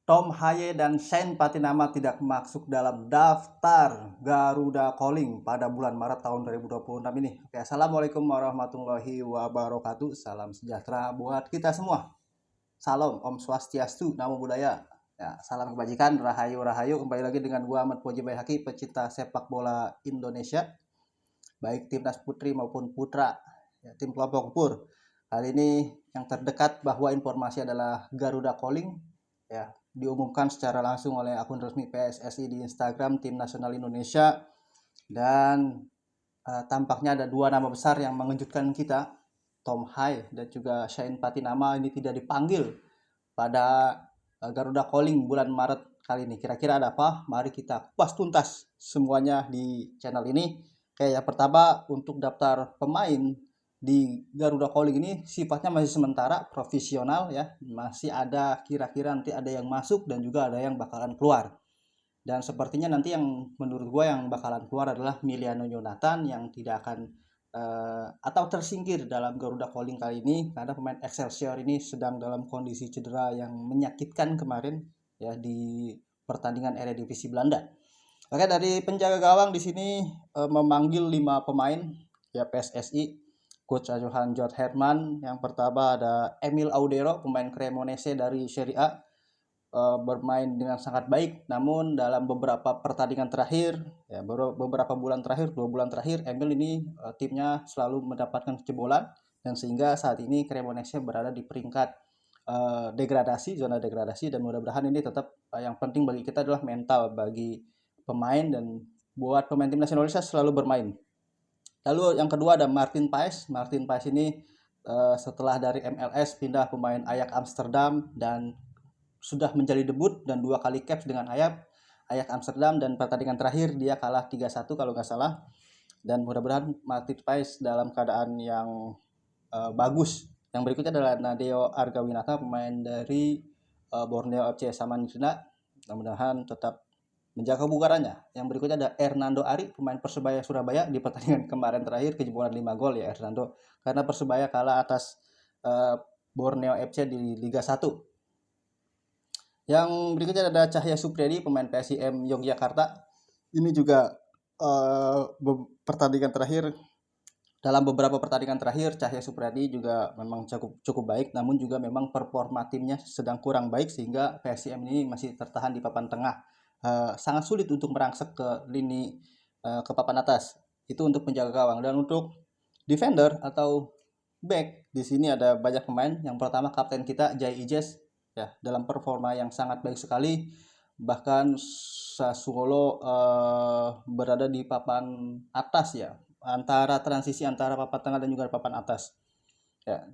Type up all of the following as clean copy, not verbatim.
Tom Haye dan Shane Patinama tidak masuk dalam daftar Garuda Calling pada bulan Maret tahun 2026 ini. Oke, assalamualaikum warahmatullahi wabarakatuh. Salam sejahtera buat kita semua. Salam Om Swastiastu, Namo Buddhaya. Ya, salam kebajikan, rahayu rahayu. Kembali lagi dengan gua Ahmad Puji Bayhaki, pecinta sepak bola Indonesia, baik timnas putri maupun putra, ya, tim kelompok Pur. Kali ini yang terdekat bahwa informasi adalah Garuda Calling, ya, diumumkan secara langsung oleh akun resmi PSSI di Instagram Tim Nasional Indonesia, dan tampaknya ada dua nama besar yang mengejutkan kita, Tom Haye dan juga Shane Patinama ini tidak dipanggil pada Garuda Calling bulan Maret kali ini. Kira-kira ada apa? Mari kita kupas tuntas semuanya di channel ini. Oke, yang pertama untuk daftar pemain di Garuda Calling ini sifatnya masih sementara, profesional ya. Masih ada kira-kira nanti ada yang masuk dan juga ada yang bakalan keluar. Dan sepertinya nanti yang menurut gue yang bakalan keluar adalah Miliano Yonatan yang tidak akan atau tersingkir dalam Garuda Calling kali ini karena pemain Excelsior ini sedang dalam kondisi cedera yang menyakitkan kemarin ya di pertandingan Eredivisie Belanda. Oke, dari penjaga gawang di sini memanggil 5 pemain ya PSSI. Coach Johan Jot Herman. Yang pertama ada Emil Audero, pemain Cremonese dari Serie A, bermain dengan sangat baik. Namun dalam beberapa pertandingan terakhir, ya beberapa bulan terakhir, 2 bulan terakhir, Emil ini timnya selalu mendapatkan kejebolan dan sehingga saat ini Cremonese berada di peringkat degradasi, zona degradasi, dan mudah-mudahan ini tetap yang penting bagi kita adalah mental bagi pemain dan buat pemain timnas Indonesia selalu bermain. Lalu yang kedua ada Martin Paes. Martin Paes ini setelah dari MLS pindah pemain Ajax Amsterdam dan sudah menjadi debut dan 2 kali caps dengan Ajax Amsterdam, dan pertandingan terakhir dia kalah 3-1 kalau nggak salah. Dan mudah-mudahan Martin Paes dalam keadaan yang bagus. Yang berikutnya adalah Nadeo Argawinata, pemain dari Borneo FC Samarinda. Mudah-mudahan tetap menjaga kebugarannya. Yang berikutnya ada Hernando Ari, pemain Persebaya Surabaya. Di pertandingan kemarin terakhir kejebolan 5 gol ya Hernando, karena Persebaya kalah atas Borneo FC di Liga 1. Yang berikutnya ada Cahya Supriyadi, pemain PSIM Yogyakarta. Ini juga pertandingan terakhir, dalam beberapa pertandingan terakhir Cahya Supriyadi juga memang cukup baik, namun juga memang performa timnya sedang kurang baik sehingga PSIM ini masih tertahan di papan tengah. Sangat sulit untuk merangsek ke lini ke papan atas. Itu untuk penjaga gawang. Dan untuk defender atau back di sini ada banyak pemain. Yang pertama kapten kita Jai Ijes ya, dalam performa yang sangat baik sekali. Bahkan Sassuolo berada di papan atas ya, antara transisi antara papan tengah dan juga papan atas. Ya,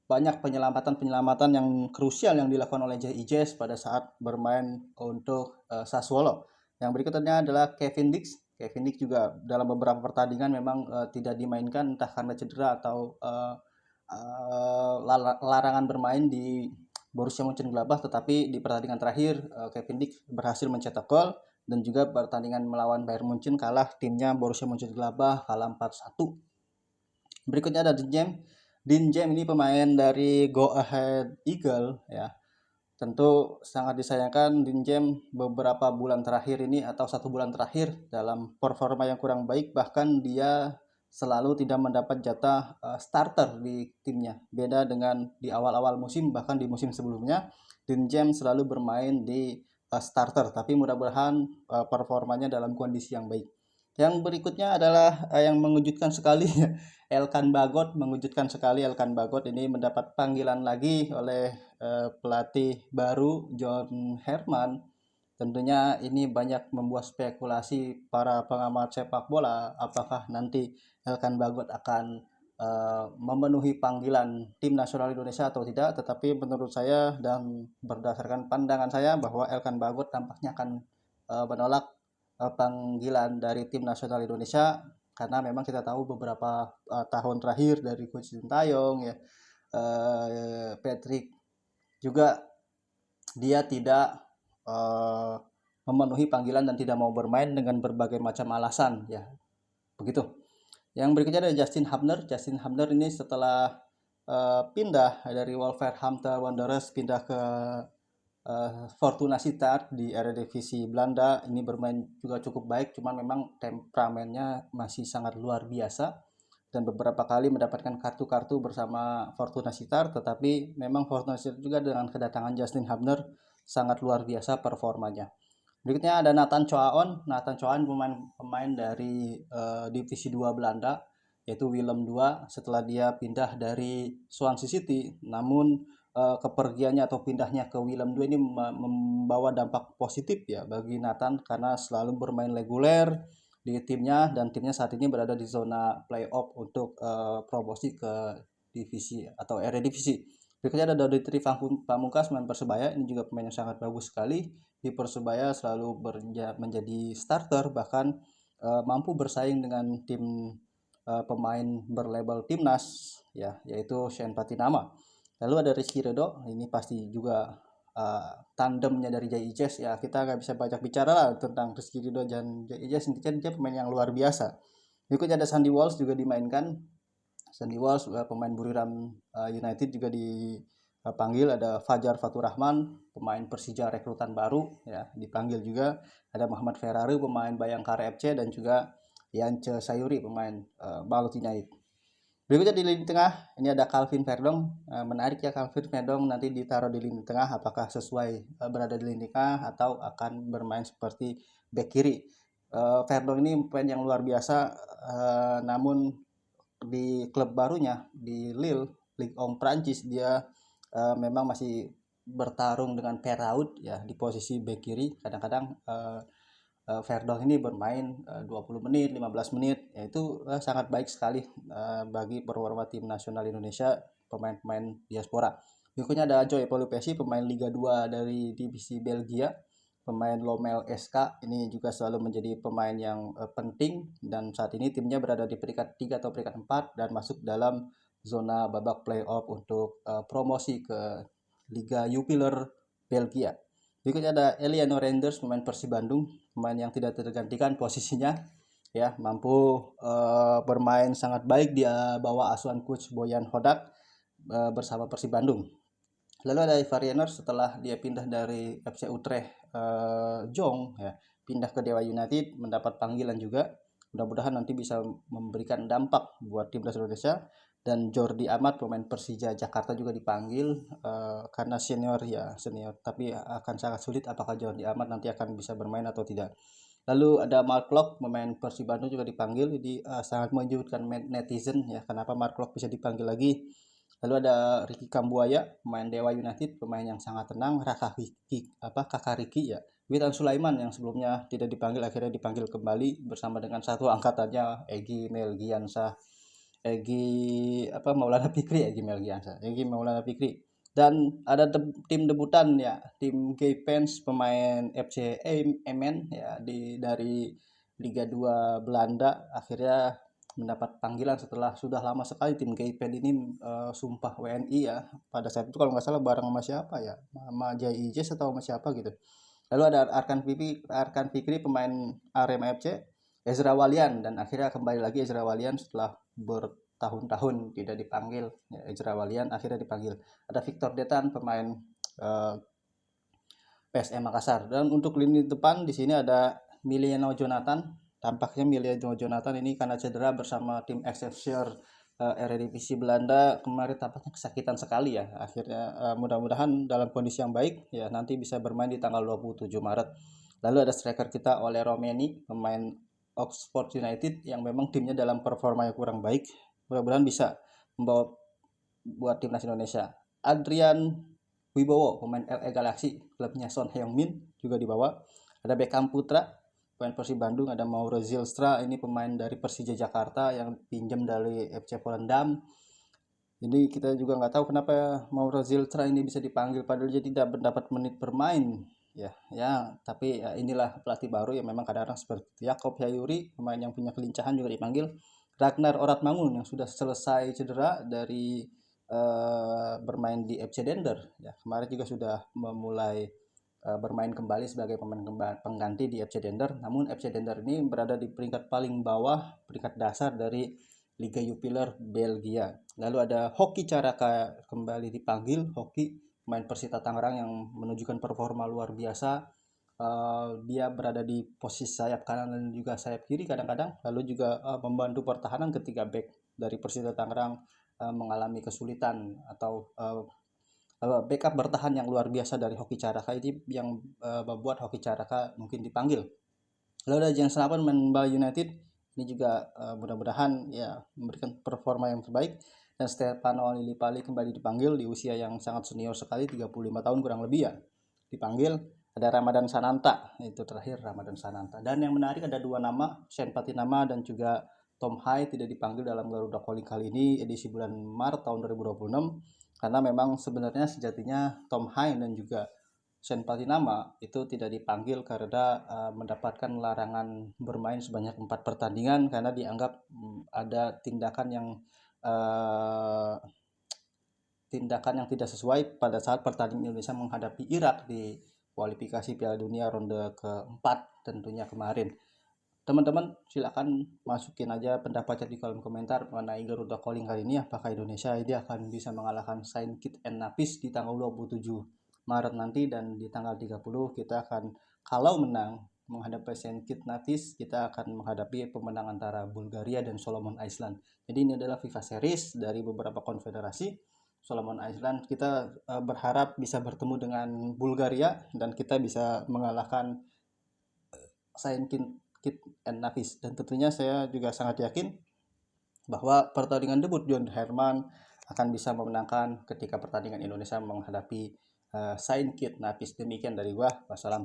banyak penyelamatan yang krusial yang dilakukan oleh Jai Ijes pada saat bermain untuk Sassuolo. Yang berikutnya adalah Kevin Dix. Kevin Dix juga dalam beberapa pertandingan memang tidak dimainkan entah karena cedera atau larangan bermain di Borussia Mönchengladbach, tetapi di pertandingan terakhir Kevin Dix berhasil mencetak gol, dan juga pertandingan melawan Bayern Munchen kalah timnya Borussia Mönchengladbach kalah 4-1. Berikutnya ada Dean James ini pemain dari Go Ahead Eagle ya. Tentu sangat disayangkan Dean James beberapa bulan terakhir ini atau 1 bulan terakhir dalam performa yang kurang baik, bahkan dia selalu tidak mendapat jatah starter di timnya. Beda dengan di awal-awal musim, bahkan di musim sebelumnya Dean James selalu bermain di starter, tapi mudah-mudahan performanya dalam kondisi yang baik. Yang berikutnya adalah yang mengejutkan sekali Elkan Bagot. Mengejutkan sekali Elkan Bagot ini mendapat panggilan lagi oleh pelatih baru John Herman. Tentunya ini banyak membuat spekulasi para pengamat sepak bola, apakah nanti Elkan Bagot akan memenuhi panggilan tim nasional Indonesia atau tidak. Tetapi menurut saya dan berdasarkan pandangan saya bahwa Elkan Bagot tampaknya akan menolak panggilan dari tim nasional Indonesia, karena memang kita tahu beberapa tahun terakhir dari Coach Sintayong ya, Patrick juga dia tidak memenuhi panggilan dan tidak mau bermain dengan berbagai macam alasan ya, begitu. Yang berikutnya ada Justin Hubner. Justin Hubner ini setelah pindah dari Wolverhampton Wanderers pindah ke Fortuna Sittard di Eredivisie Belanda ini bermain juga cukup baik, cuman memang temperamennya masih sangat luar biasa dan beberapa kali mendapatkan kartu-kartu bersama Fortuna Sittard, tetapi memang Fortuna Sittard juga dengan kedatangan Justin Hubner sangat luar biasa performanya. Berikutnya ada Nathan Choaon. Nathan Choaon pemain dari divisi 2 Belanda, yaitu Willem II, setelah dia pindah dari Swansea City. Namun kepergiannya atau pindahnya ke Willem II ini membawa dampak positif ya bagi Nathan karena selalu bermain reguler di timnya, dan timnya saat ini berada di zona playoff untuk promosi ke divisi atau Eredivisie. Berikutnya ada Doditri Pamungkas, pemain Persebaya. Ini juga pemain yang sangat bagus sekali di Persebaya, selalu menjadi starter, bahkan mampu bersaing dengan tim pemain berlabel timnas ya, yaitu Shane Patinama. Lalu ada Rizky Ridho, ini pasti juga tandemnya dari JIJS ya, kita nggak bisa banyak bicara lah tentang Rizky Ridho dan JIJS, intinya dia pemain yang luar biasa. Berikutnya ada Sandy Walsh juga dimainkan. Sandy Walsh pemain Buriram United juga dipanggil. Ada Fajar Faturrahman, pemain Persija rekrutan baru ya, dipanggil juga. Ada Muhammad Ferrari, pemain Bayangkara FC, dan juga Yance Sayuri, pemain Malut United. Berikutnya di lini tengah, ini ada Calvin Verdong. Menarik ya, Calvin Verdong nanti ditaruh di lini tengah, apakah sesuai berada di lini tengah atau akan bermain seperti bek kiri. Verdong ini pemain yang luar biasa, namun di klub barunya di Lille, Ligue 1 Prancis, dia memang masih bertarung dengan Perrault ya di posisi bek kiri. Kadang-kadang Verdong ini bermain 20 menit, 15 menit, yaitu sangat baik sekali bagi performa tim nasional Indonesia, pemain-pemain diaspora. Berikutnya ada Joy Pelupesi, pemain Liga 2 dari divisi Belgia, pemain Lommel SK. Ini juga selalu menjadi pemain yang penting, dan saat ini timnya berada di peringkat 3 atau peringkat 4 dan masuk dalam zona babak playoff untuk promosi ke Liga Jupiler Belgia. Berikutnya ada Eliano Reinders, pemain Persib Bandung, pemain yang tidak tergantikan posisinya ya, mampu bermain sangat baik di bawah asuhan coach Boyan Hodak bersama Persib Bandung. Lalu ada Ivar Jenner, setelah dia pindah dari FC Utrecht Jong ya, pindah ke Dewa United, mendapat panggilan juga. Mudah-mudahan nanti bisa memberikan dampak buat timnas Indonesia. Dan Jordi Amat, pemain Persija Jakarta, juga dipanggil karena senior, tapi akan sangat sulit apakah Jordi Amat nanti akan bisa bermain atau tidak. Lalu ada Mark Locke, pemain Persib Bandung, juga dipanggil. Jadi sangat mengejutkan netizen ya, kenapa Mark Locke bisa dipanggil lagi. Lalu ada Ricky Kambuaya, pemain Dewa United, pemain yang sangat tenang. Kakak Ricky ya, Witan Sulaiman yang sebelumnya tidak dipanggil, akhirnya dipanggil kembali bersama dengan satu angkatannya, Egy Melgiansah, Maulana Fikri. Dan ada tim debutan ya, tim Gaypens, pemain FC Emmen ya, dari Liga 2 Belanda, akhirnya mendapat panggilan setelah sudah lama sekali. Tim Gaypen ini sumpah WNI ya, pada saat itu kalau nggak salah bareng sama siapa ya, sama JIJS atau sama siapa gitu. Lalu ada Arkan Fikri, pemain Arema FC, Ezra Walian, dan akhirnya kembali lagi Ezra Walian setelah bertahun-tahun tidak dipanggil ya, Ezra Walian akhirnya dipanggil. Ada Victor Detan, pemain PSM Makassar. Dan untuk lini depan di sini ada Miliano Jonathan. Tampaknya Miliano Jonathan ini karena cedera bersama tim Excelsior Eredivisie Belanda kemarin, tampaknya kesakitan sekali ya. Akhirnya mudah-mudahan dalam kondisi yang baik ya, nanti bisa bermain di tanggal 27 Maret. Lalu ada striker kita Ole Romeni, pemain Oxford United, yang memang timnya dalam performa yang kurang baik. Mudah-mudahan bisa membawa buat timnas Indonesia. Adrian Wibowo, pemain LA Galaxy, klubnya Son Heung-min, juga dibawa. Ada Beckham Putra, pemain Persib Bandung. Ada Mauro Zylstra, ini pemain dari Persija Jakarta yang pinjam dari FC Volendam. Jadi kita juga nggak tahu kenapa Mauro Zylstra ini bisa dipanggil padahal dia tidak mendapat menit bermain ya, tapi ya, inilah pelatih baru yang memang kadang-kadang seperti Yakob Yayuri, pemain yang punya kelincahan, juga dipanggil. Ragnar Oratmangun yang sudah selesai cedera dari bermain di FC Dender ya, kemarin juga sudah memulai bermain kembali sebagai pemain pengganti di FC Dender. Namun FC Dender ini berada di peringkat paling bawah, peringkat dasar dari Liga Jupiler Belgia. Lalu ada Hoki Caraka kembali dipanggil. Hoki pemain Persita Tangerang yang menunjukkan performa luar biasa. Dia berada di posisi sayap kanan dan juga sayap kiri kadang-kadang, lalu juga membantu pertahanan ketika back dari Persita Tangerang mengalami kesulitan atau backup bertahan yang luar biasa dari Hoki Caraka ini yang membuat Hoki Caraka mungkin dipanggil. Lalu ada Jens Snapen Bali United, ini juga mudah-mudahan ya memberikan performa yang terbaik. Dan Stefano Lillipali kembali dipanggil di usia yang sangat senior sekali, 35 tahun kurang lebih ya dipanggil. Ada Ramadan Sananta, itu terakhir Ramadan Sananta. Dan yang menarik ada dua nama, Shane Patinama dan juga Tom Hai tidak dipanggil dalam Garuda Calling kali ini edisi bulan Maret tahun 2026, karena memang sebenarnya sejatinya Tom Hai dan juga Shane Patinama itu tidak dipanggil karena mendapatkan larangan bermain sebanyak 4 pertandingan karena dianggap ada uh, tindakan yang tidak sesuai pada saat pertandingan Indonesia menghadapi Irak di kualifikasi Piala Dunia ronde keempat tentunya kemarin. Teman-teman silakan masukin aja pendapatnya di kolom komentar mengenai Garuda Calling kali ini, apakah Indonesia ini akan bisa mengalahkan Saint Kitts and Nevis di tanggal 27 Maret nanti, dan di tanggal 30 kita akan, kalau menang menghadapi Saint Kitts Nevis, kita akan menghadapi pemenang antara Bulgaria dan Solomon Island. Jadi ini adalah FIFA Series dari beberapa konfederasi. Solomon Island kita berharap bisa bertemu dengan Bulgaria dan kita bisa mengalahkan Saint Kitts and Nevis. Dan tentunya saya juga sangat yakin bahwa pertandingan debut John Herman akan bisa memenangkan ketika pertandingan Indonesia menghadapi Saint Kitts Nevis. Demikian dari gua. Wassalam.